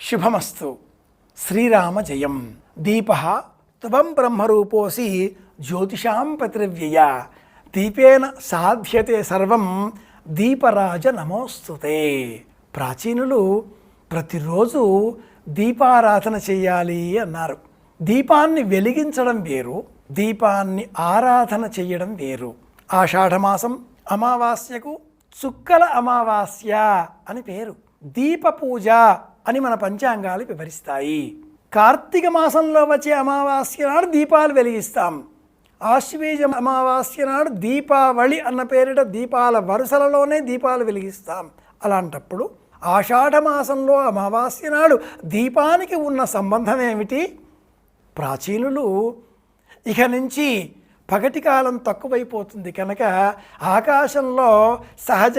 శుభమస్తు. శ్రీరామ జయం. దీప త్వం బ్రహ్మరూపోసి జ్యోతిషాం పతిర్వ్యయ దీపేన సాధ్యతే సర్వం దీపరాజ నమోస్తుతే. ప్రాచీనులు ప్రతిరోజు దీపారాధన చేయాలి అన్నారు. దీపాన్ని వెలిగించడం వేరు, దీపాన్ని ఆరాధన చేయడం వేరు. ఆషాఢమాసం అమావాస్యకు చుక్కల అమావాస్య అని పేరు. దీప పూజ అని మన పంచాంగాలు వివరిస్తాయి. కార్తీక మాసంలో వచ్చే అమావాస్య నాడు దీపాలు వెలిగిస్తాం. ఆశ్వీజ అమావాస్య నాడు దీపావళి అన్న పేరిట దీపాల వరుసలలోనే దీపాలు వెలిగిస్తాం. అలాంటప్పుడు ఆషాఢ మాసంలో అమావాస్య నాడు దీపానికి ఉన్న సంబంధం ఏమిటి? ప్రాచీనులు ఇక నుంచి పగటి కాలం తక్కువైపోతుంది కనుక ఆకాశంలో సహజ